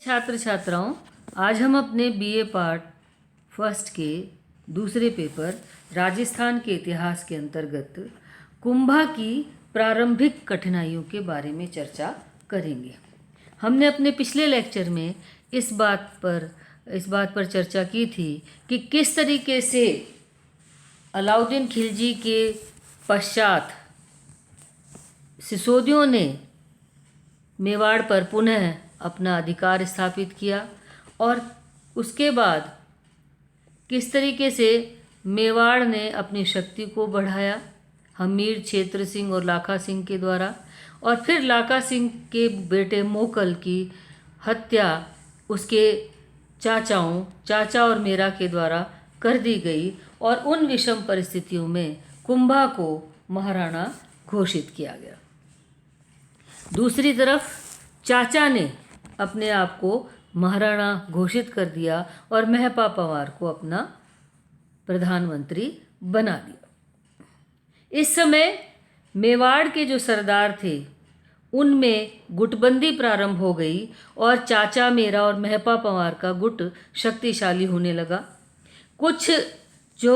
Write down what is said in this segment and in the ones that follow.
छात्र छात्राओं, आज हम अपने बीए पार्ट फर्स्ट के दूसरे पेपर राजस्थान के इतिहास के अंतर्गत कुंभा की प्रारंभिक कठिनाइयों के बारे में चर्चा करेंगे। हमने अपने पिछले लेक्चर में इस बात पर चर्चा की थी कि किस तरीके से अलाउद्दीन खिलजी के पश्चात सिसोदियों ने मेवाड़ पर पुनः अपना अधिकार स्थापित किया और उसके बाद किस तरीके से मेवाड़ ने अपनी शक्ति को बढ़ाया हमीर, क्षेत्र सिंह और लाखा सिंह के द्वारा, और फिर लाखा सिंह के बेटे मोकल की हत्या उसके चाचा और मेरा के द्वारा कर दी गई और उन विषम परिस्थितियों में कुंभा को महाराणा घोषित किया गया। दूसरी तरफ चाचा ने अपने आप को महाराणा घोषित कर दिया और महपा पंवार को अपना प्रधानमंत्री बना दिया। इस समय मेवाड़ के जो सरदार थे उनमें गुटबंदी प्रारंभ हो गई और चाचा मेरा और महपा पंवार का गुट शक्तिशाली होने लगा। कुछ जो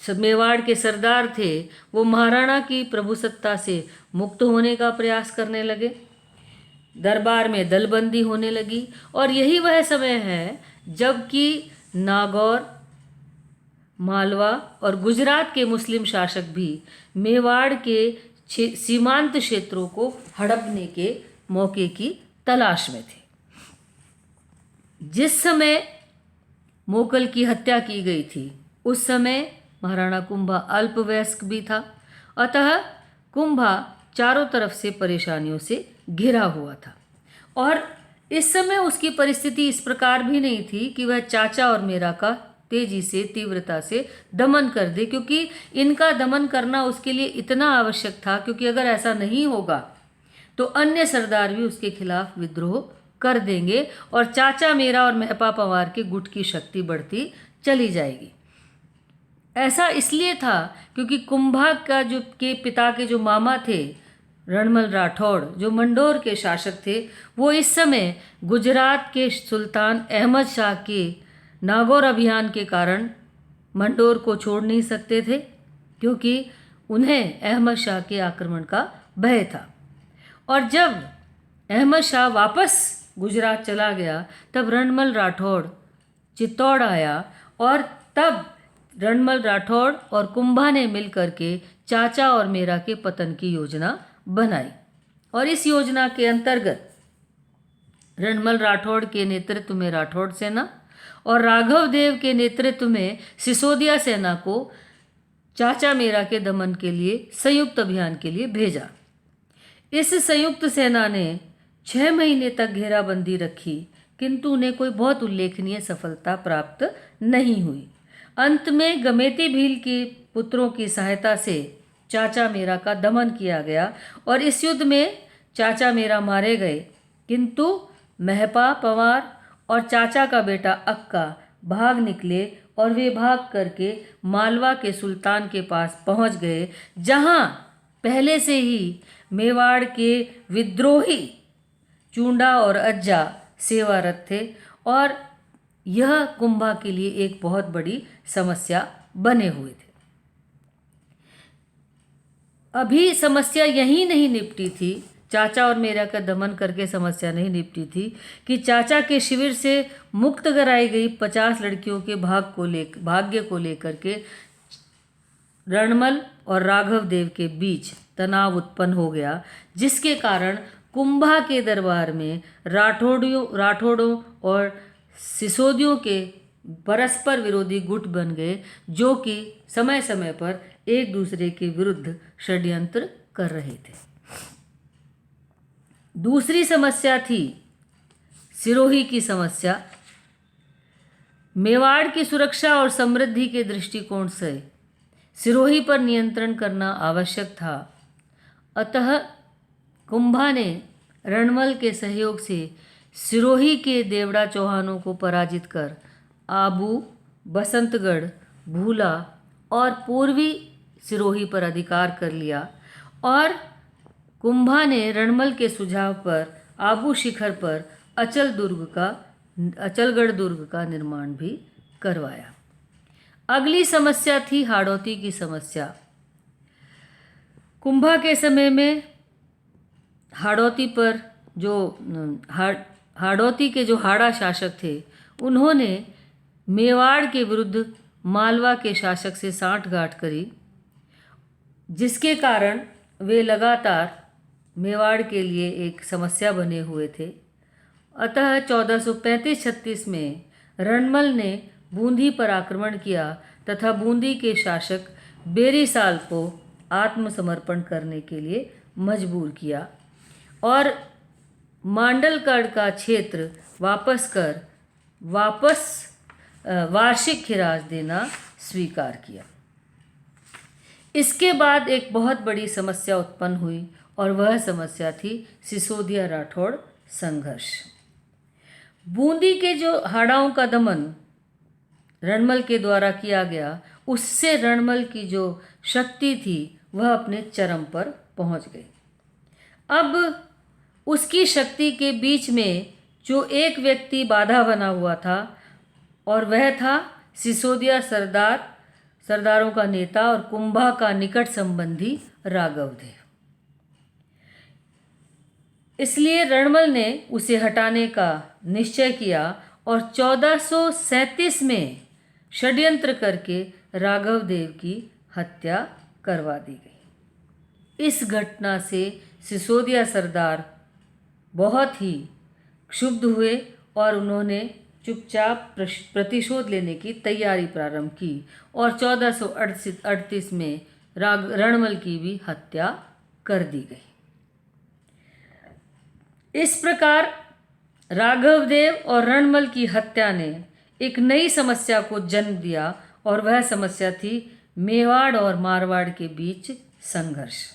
मेवाड़ के सरदार थे वो महाराणा की प्रभुसत्ता से मुक्त होने का प्रयास करने लगे, दरबार में दलबंदी होने लगी और यही वह समय है जबकि नागौर, मालवा और गुजरात के मुस्लिम शासक भी मेवाड़ के सीमांत क्षेत्रों को हड़पने के मौके की तलाश में थे। जिस समय मोकल की हत्या की गई थी उस समय महाराणा कुंभा अल्पवयस्क भी था, अतः कुंभा चारों तरफ से परेशानियों से घिरा हुआ था और इस समय उसकी परिस्थिति इस प्रकार भी नहीं थी कि वह चाचा और मेरा का तेजी से, तीव्रता से दमन कर दे, क्योंकि इनका दमन करना उसके लिए इतना आवश्यक था, क्योंकि अगर ऐसा नहीं होगा तो अन्य सरदार भी उसके खिलाफ विद्रोह कर देंगे और चाचा मेरा और महपा पंवार के गुट की शक्ति बढ़ती चली जाएगी। ऐसा इसलिए था क्योंकि कुंभा का के पिता के जो मामा थे रणमल राठौड़, जो मंडोर के शासक थे, वो इस समय गुजरात के सुल्तान अहमद शाह के नागौर अभियान के कारण मंडोर को छोड़ नहीं सकते थे, क्योंकि उन्हें अहमद शाह के आक्रमण का भय था। और जब अहमद शाह वापस गुजरात चला गया तब रणमल राठौड़ चित्तौड़ आया और तब रणमल राठौड़ और कुंभा ने मिलकर के चाचा और मेरा के पतन की योजना बनाई और इस योजना के अंतर्गत रणमल राठौड़ के नेतृत्व में राठौड़ सेना और राघव देव के नेतृत्व में सिसोदिया सेना को चाचा मेरा के दमन के लिए संयुक्त अभियान के लिए भेजा। इस संयुक्त सेना ने 6 महीने तक घेराबंदी रखी, किंतु उन्हें कोई बहुत उल्लेखनीय सफलता प्राप्त नहीं हुई। अंत में गमेती भील के पुत्रों की सहायता से चाचा मेरा का दमन किया गया और इस युद्ध में चाचा मेरा मारे गए, किंतु महपा पंवार और चाचा का बेटा अक्का भाग निकले और वे भाग करके मालवा के सुल्तान के पास पहुंच गए, जहां पहले से ही मेवाड़ के विद्रोही चूंडा और अज्जा सेवारत थे और यह कुंभा के लिए एक बहुत बड़ी समस्या बने हुए थे। अभी समस्या यही नहीं निपटी थी, चाचा और मेरा का दमन करके समस्या नहीं निपटी थी कि चाचा के शिविर से मुक्त कराई गई 50 लड़कियों के भाग्य को लेकर के रणमल और राघव देव के बीच तनाव उत्पन्न हो गया, जिसके कारण कुंभा के दरबार में राठौड़ों और सिसोदियों के परस्पर विरोधी गुट बन गए, जो कि समय समय पर एक दूसरे के विरुद्ध षड्यंत्र कर रहे थे। दूसरी समस्या थी सिरोही की समस्या। मेवाड़ की सुरक्षा और समृद्धि के दृष्टिकोण से सिरोही पर नियंत्रण करना आवश्यक था, अतः कुंभा ने रणमल के सहयोग से सिरोही के देवड़ा चौहानों को पराजित कर आबू, बसंतगढ़, भूला और पूर्वी सिरोही पर अधिकार कर लिया और कुंभा ने रणमल के सुझाव पर आबू शिखर पर अचलगढ़ दुर्ग का निर्माण भी करवाया। अगली समस्या थी हाड़ौती की समस्या। कुंभा के समय में हाड़ौती पर जो हाड़ौती के जो हाड़ा शासक थे, उन्होंने मेवाड़ के विरुद्ध मालवा के शासक से सांठगांठ करी, जिसके कारण वे लगातार मेवाड़ के लिए एक समस्या बने हुए थे। अतः 1435-36 में रणमल ने बूंदी पर आक्रमण किया तथा बूंदी के शासक बेरीसाल को आत्मसमर्पण करने के लिए मजबूर किया और मांडलगढ़ का क्षेत्र वापस वार्षिक खिराज देना स्वीकार किया। इसके बाद एक बहुत बड़ी समस्या उत्पन्न हुई और वह समस्या थी सिसोदिया राठौड़ संघर्ष। बूंदी के जो हाड़ाओं का दमन रणमल के द्वारा किया गया, उससे रणमल की जो शक्ति थी वह अपने चरम पर पहुंच गई। अब उसकी शक्ति के बीच में जो एक व्यक्ति बाधा बना हुआ था और वह था सिसोदिया सरदारों का नेता और कुंभा का निकट संबंधी राघवदेव। इसलिए रणमल ने उसे हटाने का निश्चय किया और 1437 में षड्यंत्र करके राघवदेव की हत्या करवा दी गई। इस घटना से सिसोदिया सरदार बहुत ही क्षुब्ध हुए और उन्होंने चुपचाप प्रतिशोध लेने की तैयारी प्रारंभ की और 1438 में रणमल की भी हत्या कर दी गई। इस प्रकार राघवदेव और रणमल की हत्या ने एक नई समस्या को जन्म दिया और वह समस्या थी मेवाड़ और मारवाड़ के बीच संघर्ष।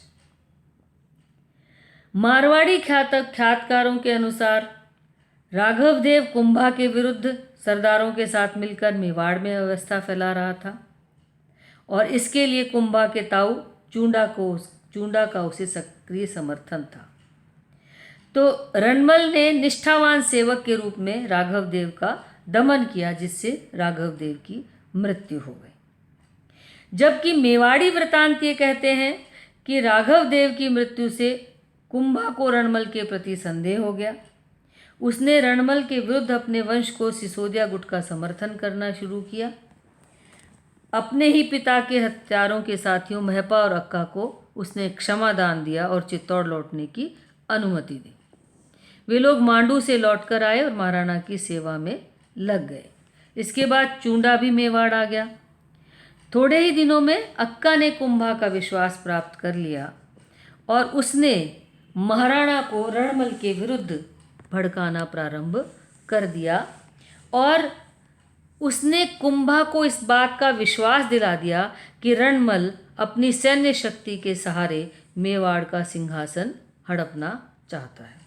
मारवाड़ी ख्यातकारों के अनुसार राघवदेव कुंभा के विरुद्ध सरदारों के साथ मिलकर मेवाड़ में अव्यवस्था फैला रहा था और इसके लिए कुंभा के ताऊ चूंडा का उसे सक्रिय समर्थन था। तो रणमल ने निष्ठावान सेवक के रूप में राघवदेव का दमन किया, जिससे राघवदेव की मृत्यु हो गई। जबकि मेवाड़ी वृतांत ये कहते हैं कि राघवदेव की मृत्यु से कुंभा को रणमल के प्रति संदेह हो गया। उसने रणमल के विरुद्ध अपने वंश को सिसोदिया गुट का समर्थन करना शुरू किया। अपने ही पिता के हत्यारों के साथियों महपा और अक्का को उसने क्षमा दान दिया और चित्तौड़ लौटने की अनुमति दी। वे लोग मांडू से लौटकर आए और महाराणा की सेवा में लग गए। इसके बाद चूंडा भी मेवाड़ आ गया। थोड़े ही दिनों में अक्का ने कुंभा का विश्वास प्राप्त कर लिया और उसने महाराणा को रणमल के विरुद्ध भड़काना प्रारंभ कर दिया और उसने कुंभा को इस बात का विश्वास दिला दिया कि रणमल अपनी सैन्य शक्ति के सहारे मेवाड़ का सिंहासन हड़पना चाहता है।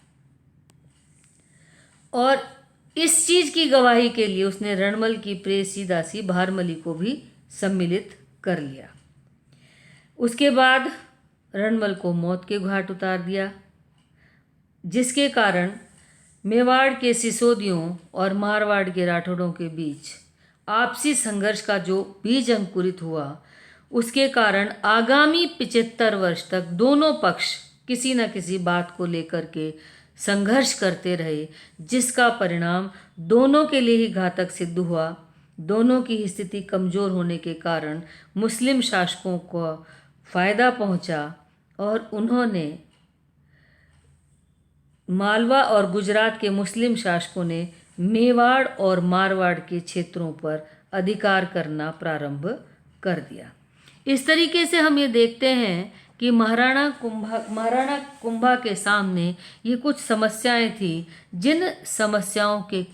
और इस चीज़ की गवाही के लिए उसने रणमल की प्रेयसी दासी भारमली को भी सम्मिलित कर लिया। उसके बाद रणमल को मौत के घाट उतार दिया, जिसके कारण मेवाड़ के सिसोदियों और मारवाड़ के राठौड़ों के बीच आपसी संघर्ष का जो बीज अंकुरित हुआ, उसके कारण आगामी 75 वर्ष तक दोनों पक्ष किसी न किसी बात को लेकर के संघर्ष करते रहे, जिसका परिणाम दोनों के लिए ही घातक सिद्ध हुआ। दोनों की स्थिति कमज़ोर होने के कारण मुस्लिम शासकों को फ़ायदा पहुंचा और उन्होंने मालवा और गुजरात के मुस्लिम शासकों ने मेवाड़ और मारवाड़ के क्षेत्रों पर अधिकार करना प्रारंभ कर दिया। इस तरीके से हम ये देखते हैं कि महाराणा कुंभा के सामने ये कुछ समस्याएं थी, जिन समस्याओं के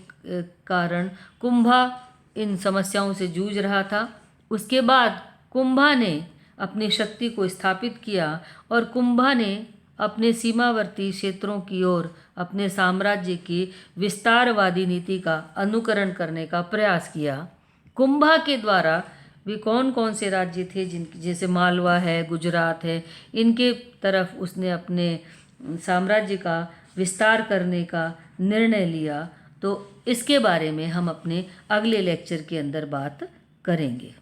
कारण कुंभा इन समस्याओं से जूझ रहा था। उसके बाद कुंभा ने अपनी शक्ति को स्थापित किया और कुंभा ने अपने सीमावर्ती क्षेत्रों की ओर अपने साम्राज्य की विस्तारवादी नीति का अनुकरण करने का प्रयास किया। कुंभा के द्वारा भी कौन कौन से राज्य थे जैसे मालवा है, गुजरात है, इनके तरफ उसने अपने साम्राज्य का विस्तार करने का निर्णय लिया, तो इसके बारे में हम अपने अगले लेक्चर के अंदर बात करेंगे।